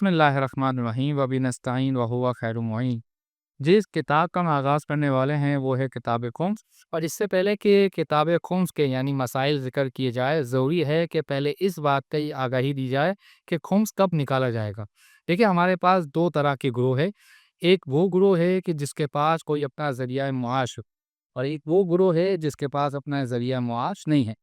बिस्मिल्लाहिर्रहमानिर्रहीम व बिनस्तईन व हुवा खैरुल मुईन। जिस किताब का हम आगाज़ करने वाले हैं वो है किताब खुम्स। और इससे पहले कि किताब खुम्स के यानी मसाइल ज़िक्र किए जाए, ज़रूरी है कि पहले इस बात की आगाही दी जाए कि खुम्स कब निकाला जाएगा। देखिए, हमारे पास दो तरह के ग्रोह है। एक वो ग्रोह है कि जिसके पास कोई अपना ज़रिया मुआश हो, और एक वो ग्रोह है जिसके पास अपना ज़रिया मुआश नहीं है।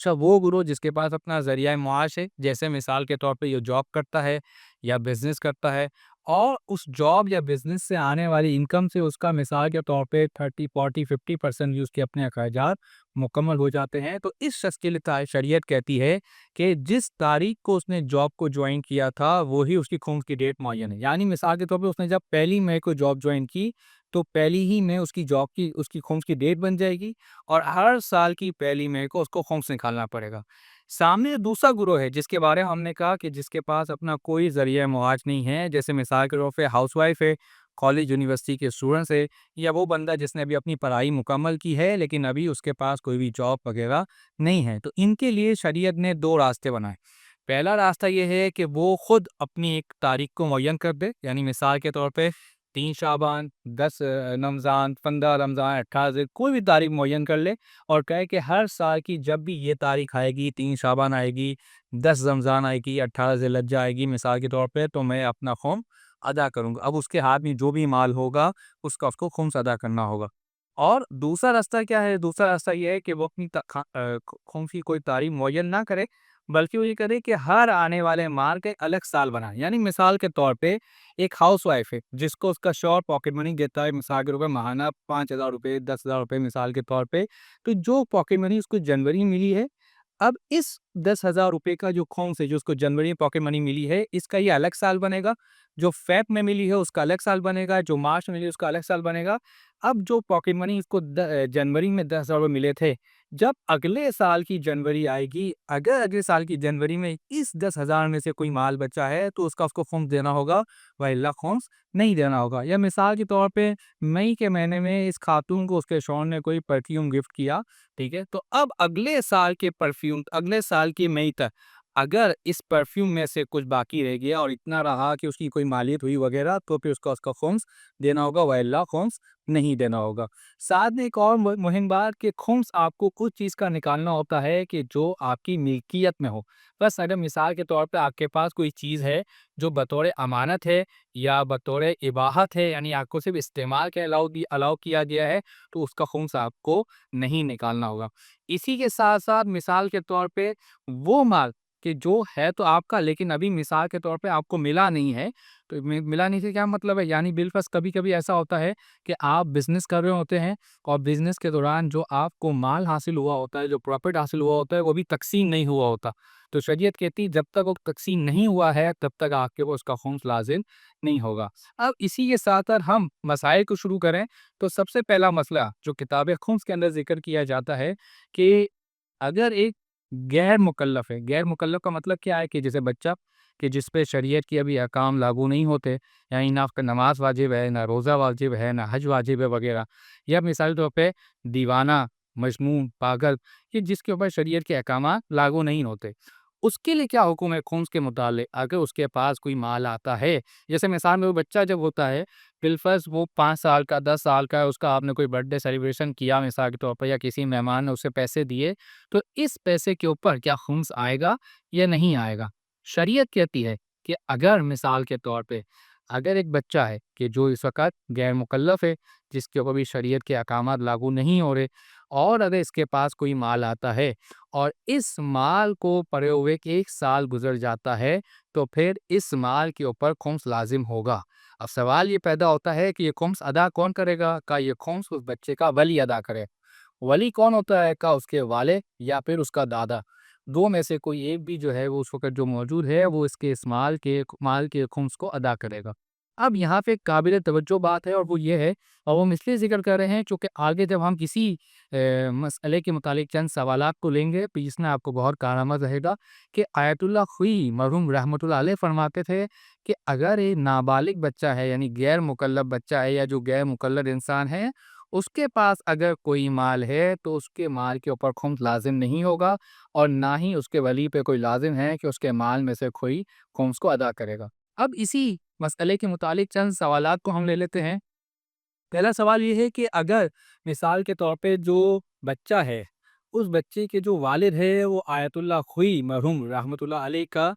अच्छा, वो गुरु जिसके पास अपना ज़रिया माश है, जैसे मिसाल के तौर पे ये जॉब करता है या बिज़नेस करता है, और उस जॉब या बिज़नेस से आने वाली इनकम से उसका मिसाल के तौर पे 30, 40, 50% भी उसके अपने अखराजात मुकम्मल हो जाते हैं। तो इस शख्स के लिए शरीयत कहती है कि जिस तारीख को उसने जॉब को ज्वाइन किया था, वही उसकी खून की डेट मुअय्यन है। यानी मिसाल के तौर पे उसने जब 1 मई को जॉब ज्वाइन की, तो 1 मई उसकी जॉब की उसकी खून की डेट बन जाएगी, और हर साल की 1 मई को उसको खुम्स निकालना पड़ेगा। सामने दूसरा गिरोह है जिसके बारे में हमने कहा कि जिसके पास अपना कोई ज़रिया मुआज नहीं है, जैसे मिसाल के तौर पे हाउसवाइफ है, कॉलेज यूनिवर्सिटी के स्टूडेंट्स है, या वो बंदा जिसने अभी अपनी पढ़ाई मुकम्मल की है लेकिन अभी उसके पास कोई भी जॉब वगैरह नहीं है। तो इनके लिए शरीयत ने 2 रास्ते बनाए। पहला रास्ता ये है कि वो खुद अपनी एक तारीख को मुअय्यन कर दे, यानी मिसाल के तौर पे 3 शाबान, 10 रमज़ान, 15 रमज़ान, 18 ज़िल, कोई भी तारीख मुअय्यन कर ले और कहे कि हर साल की जब भी ये तारीख आएगी, 3 शाबान आएगी, 10 रमज़ान आएगी, 18 ज़िलहज्जा आएगी मिसाल के तौर पे, तो मैं अपना ख़ुम्स अदा करूँगा। अब उसके हाथ में जो भी माल होगा उसका उसको ख़ुम्स अदा करना होगा। और दूसरा रास्ता क्या है? दूसरा रास्ता ये है कि वो अपनी ख़ुम्स की कोई तारीख मुअय्यन ना करे, बल्कि वो ये करे कि हर आने वाले माल का एक अलग साल बनाए। यानी मिसाल के तौर पे एक हाउसवाइफ है जिसको उसका शौहर पॉकेट मनी देता है, मिसाल के रुपए महाना 5,000 रुपए, 10,000 रुपए मिसाल के तौर पे। तो जो पॉकेट मनी उसको जनवरी में मिली है, अब इस 10,000 रुपए का जो ख़ुम्स है, जो उसको जनवरी में पॉकेट मनी मिली है, इसका ये अलग साल बनेगा। जो फ़ेब में मिली है उसका अलग साल बनेगा, जो मार्च में मिली है उसका अलग साल बनेगा। अब जो पॉकेट मनी इसको जनवरी में 10,000 रुपए मिले थे, जब अगले साल की जनवरी आएगी, अगर अगले साल की जनवरी में इस 10,000 में से कोई माल बचा है तो उसका उसको ख़ुम्स देना होगा, वइल्ला ख़ुम्स नहीं देना होगा। या मिसाल के तौर पे मई के महीने में इस खातून को उसके शौहर ने कोई परफ्यूम गिफ्ट किया, ठीक है? तो अब अगले साल के परफ्यूम अगले साल की मई तक अगर इस परफ्यूम में से कुछ बाकी रह गया और इतना रहा कि उसकी कोई मालियत हुई वगैरह, तो फिर उसका ख़ुम्स देना होगा, वइल्ला ख़ुम्स नहीं देना होगा। साथ में एक और मुहिम बात कि ख़ुम्स आपको कुछ चीज़ का निकालना होता है कि जो आपकी मिल्कियत में हो। बस अगर मिसाल के तौर पे आपके पास कोई चीज़ है जो बतौर अमानत है या बतौर इबाहत है, यानी आपको सिर्फ़ इस्तेमाल के अलाउ किया गया है, तो उसका ख़ुम्स आपको नहीं निकालना होगा। इसी के साथ-साथ मिसाल के तौर पे वो माल कि जो है तो आपका, लेकिन अभी मिसाल के तौर पे आपको मिला नहीं है, तो मिला नहीं से क्या मतलब है? यानी बिलफ़र्ज़ कभी-कभी ऐसा होता है कि आप बिज़नेस कर रहे होते हैं और बिज़नेस के दौरान जो आपको माल हासिल हुआ होता है, जो प्रॉफ़िट हासिल हुआ होता है, वो भी तक़सीम नहीं हुआ होता। तो शरीयत कहती है जब तक वो तक़सीम नहीं हुआ है, तब तक आपके ऊपर उसका ख़ुम्स लाज़िम नहीं होगा। अब इसी के साथ हम मसाइल को शुरू करें, तो सबसे पहला मसला जो किताब खुम्स के अंदर ज़िक्र किया जाता है कि अगर एक गैर मुकल्लफ़ है, गैर मुकल्लफ़ का मतलब क्या है कि जैसे बच्चा कि जिस पे शरीयत के अभी अहकाम लागू नहीं होते, यानी ना आपका नमाज़ वाजिब है, ना रोज़ा वाजिब है, ना हज वाजिब है वगैरह, या मिसाल के तौर पे दीवाना, मजनून, पागल, कि जिसके ऊपर शरीयत के अहकामात लागू नहीं होते। उसके लिए क्या हुक्म है खुम्स के मुतालिक? अगर उसके पास कोई माल आता है, जैसे मिसाल में वो बच्चा जब होता है, बिलफ़र्ज़ वो 5 साल का, 10 साल का है, उसका आपने कोई बर्थडे सेलिब्रेशन किया मिसाल के तौर पर, या किसी मेहमान ने उसे पैसे दिए, तो इस पैसे के ऊपर क्या खुम्स आएगा या नहीं आएगा? शरीयत कहती है कि अगर मिसाल के तौर पे अगर एक बच्चा है कि जो इस वक़्त गैर मुकल्लफ़ है, जिसके ऊपर भी शरीयत के अहकामात लागू नहीं हो रहे, और अगर इसके पास कोई माल आता है और इस माल को पड़े हुए 1 साल गुज़र जाता है, तो फिर इस माल के ऊपर खुम्स लाज़िम होगा। अब सवाल ये पैदा होता है कि ये खुम्स अदा कौन करेगा? क्या ये खुम्स उस बच्चे का वली अदा करे? वली कौन होता है? क्या उसके वालिद या फिर उसका दादा? 2 में से कोई एक भी जो है वो उस वक़्त जो मौजूद है, वो इसके इस माल के खुम्स को अदा करेगा। अब यहाँ पे काबिल तवज्जो बात है, और वो ये है, और वो हम इसलिए ज़िक्र कर रहे हैं चूँकि आगे जब हम किसी मसअले के मुतालिक चंद सवालात को लेंगे, तो इसमें आपको बहुत कारआमद रहेगा कि आयतुल्लाह ख़ुई मरहूम रहमतुल्लाह अलैह फरमाते थे कि अगर एक नाबालिग बच्चा है, यानी गैर मुकल्लफ़ बच्चा है, या जो गैर मुकल्लद इंसान है, उसके पास अगर कोई माल है, तो उसके माल के ऊपर खुम्स लाज़िम नहीं होगा, और ना ही उसके वली पे कोई लाज़िम है कि उसके माल में से कोई खुम्स को अदा करेगा। اب اسی مسئلے کے متعلق چند سوالات کو ہم لے لیتے ہیں۔ پہلا سوال یہ ہے کہ اگر مثال کے طور پہ جو بچہ ہے، اس بچے کے جو والد ہے وہ آیت اللہ خوئی مرحوم رحمۃ اللہ علیہ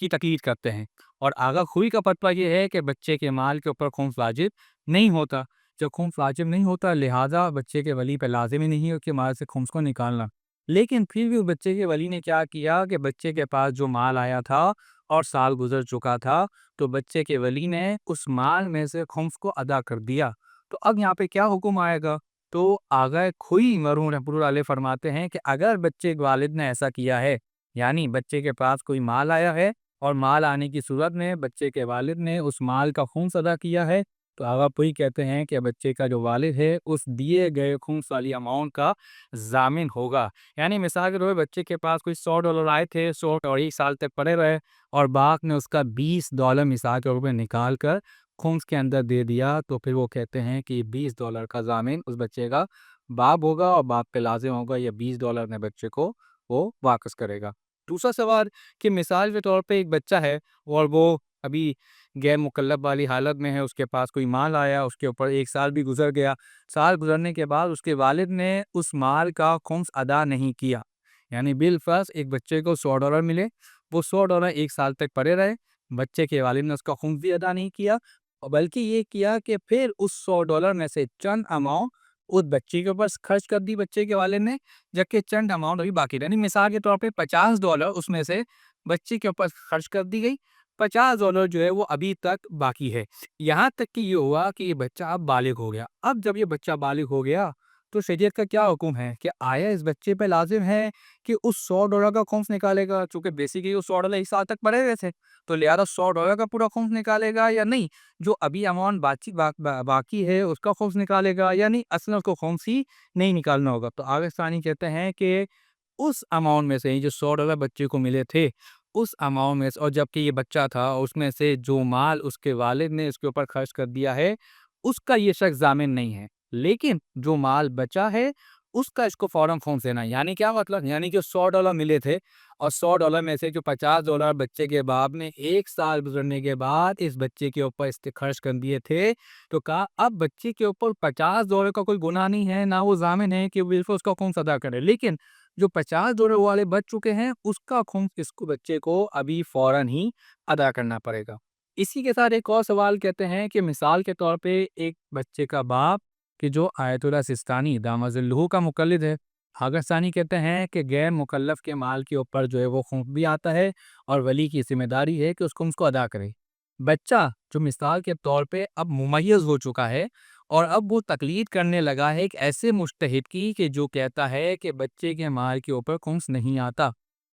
کی تقلید کرتے ہیں، اور آغا خوئی کا فتویٰ یہ ہے کہ بچے کے مال کے اوپر خمس واجب نہیں ہوتا۔ جب خمس واجب نہیں ہوتا، لہٰذا بچے کے ولی پہ لازم ہی نہیں ہے کہ مال سے خمس کو نکالنا۔ لیکن پھر بھی بچے کے ولی نے کیا کیا کہ بچے کے پاس جو مال آیا تھا اور سال گزر چکا تھا، تو بچے کے ولی نے اس مال میں سے خمس کو ادا کر دیا۔ تو اب یہاں پہ کیا حکم آئے گا؟ تو آغا کھوئی مرحوم رحمۃ اللہ علیہ فرماتے ہیں کہ اگر بچے کے والد نے ایسا کیا ہے، یعنی بچے کے پاس کوئی مال آیا ہے اور مال آنے کی صورت میں بچے کے والد نے اس مال کا خمس ادا کیا ہے، تو آغا کھوئی کہتے ہیں کہ بچے کا جو والد ہے اس دیے گئے خمس والی اماؤنٹ کا ضامن ہوگا۔ یعنی مثال کے طور پہ بچے کے پاس کوئی $100 آئے تھے، 100 اور 1 سال تک پڑے رہے، اور باپ نے اس کا $20 مثال کے طور پہ نکال کر خمس کے اندر دے دیا، تو پھر وہ کہتے ہیں کہ $20 کا ضامن اس بچے کا باپ ہوگا، اور باپ پہ لازم ہوگا یہ $20 نے بچے کو وہ واپس کرے گا۔ دوسرا سوال کہ مثال کے طور پہ ایک بچہ ہے اور وہ ابھی غیر مکلف والی حالت میں ہے، اس کے پاس کوئی مال آیا، اس کے اوپر 1 سال بھی گزر گیا، سال گزرنے کے بعد اس کے والد نے اس مال کا خمس ادا نہیں کیا، یعنی بالفرض ایک بچے کو $100 ملے، وہ $100 1 سال تک پڑے رہے، بچے کے والد نے اس کا خمس بھی ادا نہیں کیا، اور بلکہ یہ کیا کہ پھر اس $100 میں سے چند اماؤنٹ اس بچے کے اوپر خرچ کر دی بچے کے والد نے، جبکہ چند اماؤنٹ ابھی باقی رہی۔ مثال کے طور پہ $50 اس میں سے بچے کے اوپر خرچ کر دی گئی، $50 جو ہے وہ ابھی تک باقی ہے، یہاں تک کہ یہ ہوا کہ یہ بچہ اب بالغ ہو گیا۔ اب جب یہ بچہ بالغ ہو گیا تو شریعت کا کیا حکم ہے کہ آیا اس بچے پہ لازم ہے کہ اس $100 کا خمس نکالے گا، چونکہ بیسیکلی وہ $100 1 سال تک پڑے ہوئے تھے، تو لہٰذا $100 کا پورا خمس نکالے گا یا نہیں، جو ابھی اماؤنٹ باقی ہے اس کا خمس نکالے گا یا نہیں، اصلا اس کو خمس ہی نہیں نکالنا ہوگا۔ تو آغا ثانی کہتے ہیں کہ اس اماؤنٹ میں سے جو $100 بچے کو ملے تھے، اس اماؤنٹ میں سے، اور جبکہ یہ بچہ تھا، اس میں سے جو مال اس کے والد نے اس کے اوپر خرچ کر دیا ہے اس کا یہ شخص ضامن نہیں ہے، لیکن جو مال بچا ہے اس کا اس کو فوراً خمس دینا ہے۔ یعنی کیا مطلب؟ یعنی جو $100 ملے تھے اور $100 میں سے جو $50 بچے کے باپ نے 1 سال گزرنے کے بعد اس بچے کے اوپر خرچ کر دیے تھے، تو کہا اب بچے کے اوپر $50 کا کوئی گناہ نہیں ہے، نہ وہ ضامن ہے کہ بالکل اس کا خمس ادا کرے، لیکن جو $50 والے بچ چکے ہیں اس کا خمس اس کو بچے کو ابھی فوراً ہی ادا کرنا پڑے گا۔ اسی کے ساتھ ایک اور سوال کہتے ہیں کہ مثال کے طور پہ ایک بچے کا باپ کہ جو آیت اللہ سستانی دامت ظلہ کا مقلد ہے، آغا ثانی کہتے ہیں کہ غیر مکلف کے مال کے اوپر جو ہے وہ خمس بھی آتا ہے، اور ولی کی ذمہ داری ہے کہ اس خمس کو ادا کرے۔ بچہ جو مثال کے طور پہ اب ممیز ہو چکا ہے اور اب وہ تقلید کرنے لگا ہے ایک ایسے مجتہد کی کہ جو کہتا ہے کہ بچے کے مال کے اوپر خمس نہیں آتا،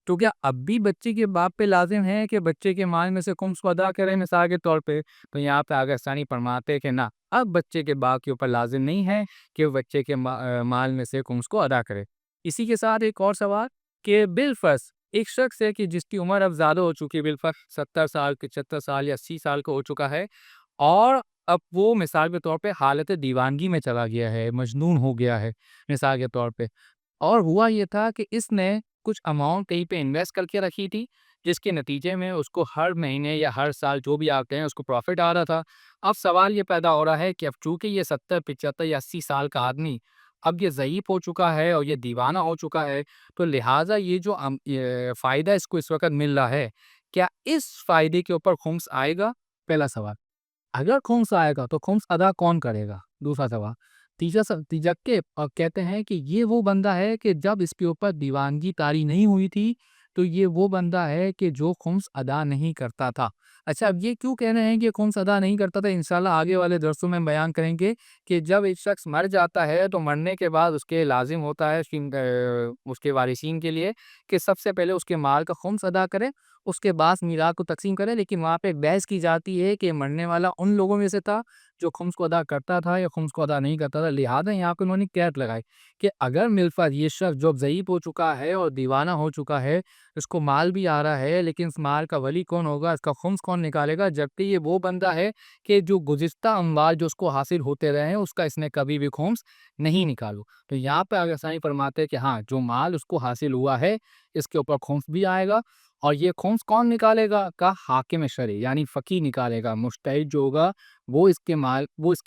تو کیا اب بھی بچے کے باپ پہ لازم ہے کہ بچے کے مال میں سے خمس کو ادا کرے مثال کے طور پہ؟ تو یہاں پہ آغا ثانی فرماتے کہ نہ، اب بچے کے باپ کے اوپر لازم نہیں ہے کہ وہ بچے کے مال میں سے خمس کو ادا کرے۔ اسی کے ساتھ ایک اور سوال کہ بالفرض ایک شخص ہے کہ جس کی عمر اب زیادہ ہو چکی ہے، بالفرض 70 سال 75 سال یا 80 سال کا ہو چکا ہے، اور اب وہ مثال کے طور پہ حالت دیوانگی میں چلا گیا ہے، مجنون ہو گیا ہے مثال کے طور پہ، اور ہوا یہ تھا کہ اس نے کچھ اماؤنٹ کہیں پہ انویسٹ کر کے رکھی تھی، جس کے نتیجے میں اس کو ہر مہینے یا ہر سال جو بھی آتے ہیں اس کو پروفٹ آ رہا تھا۔ اب سوال یہ پیدا ہو رہا ہے کہ اب چونکہ یہ 70 75 یا 80 سال کا آدمی اب یہ ضعیف ہو چکا ہے اور یہ دیوانہ ہو چکا ہے، تو لہٰذا یہ جو یہ فائدہ اس کو اس وقت مل رہا ہے، کیا اس فائدے کے اوپر خمس آئے گا؟ پہلا سوال۔ اگر خمس آئے گا تو خمس ادا کون کرے گا؟ دوسرا سوال۔ تیجا کے کہتے ہیں کہ یہ وہ بندہ ہے کہ جب اس کے اوپر دیوانگی طاری نہیں ہوئی تھی تو یہ وہ بندہ ہے کہ جو خمس ادا نہیں کرتا تھا۔ اچھا، اب یہ کیوں کہہ رہے ہیں کہ خمس ادا نہیں کرتا تھا؟ انشاءاللہ آگے والے درسوں میں بیان کریں گے کہ جب ایک شخص مر جاتا ہے تو مرنے کے بعد اس کے لازم ہوتا ہے اس کے وارثین کے لیے کہ سب سے پہلے اس کے مال کا خمس ادا کرے، اس کے بعد میراث کو تقسیم کرے، لیکن وہاں پہ ایک بحث کی جاتی ہے کہ مرنے والا ان لوگوں میں سے تھا جو خمس کو ادا کرتا تھا یا خمس کو ادا نہیں کرتا تھا، لہٰذا یہاں پہ انہوں نے قید لگائی کہ اگر ملفظ یہ شخص جو ضعیف ہو چکا ہے اور دیوانہ ہو چکا ہے، اس کو مال بھی آ رہا ہے، لیکن اس مال کا ولی کون ہوگا، اس کا خمس کون نکالے گا؟ جبکہ یہ وہ بندہ ہے کہ جو گزشتہ اموال جو اس کو حاصل ہوتے رہے ہیں اس کا اس نے کبھی بھی خمس نہیں نکالو۔ تو یہاں پہ آغا ثانی فرماتے ہیں کہ ہاں، جو مال اس کو حاصل ہوا ہے اس کے اوپر خمس بھی آئے گا، اور یہ خمس کون نکالے گا؟ کا حاکم شرعی یعنی فقی نکالے گا، مجتہد جو ہوگا وہ اس کے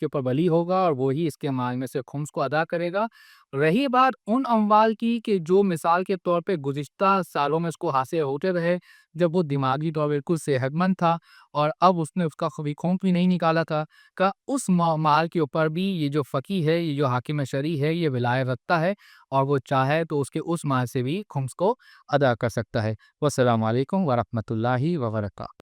اوپر ولی ہوگا اور وہی اس کے مال میں سے خمس کو ادا کرے گا۔ رہی بات ان اموال کی کہ جو مثال کے طور پہ گزشتہ سالوں میں اس کو حاصل ہوتے رہے، جب وہ دماغی طور بالکل صحت مند تھا اور اب اس نے اس کا کبھی خمس بھی نہیں نکالا تھا، کا اس مال کے اوپر بھی یہ جو فقی ہے، یہ جو حاکم شرعی ہے، یہ ولایت رکھتا ہے اور وہ چاہے تو اس کے اس مال سے بھی خمس کو ادا کر سکتا ہے۔ والسلام علیکم ورحمۃ اللہ وبرکاتہ۔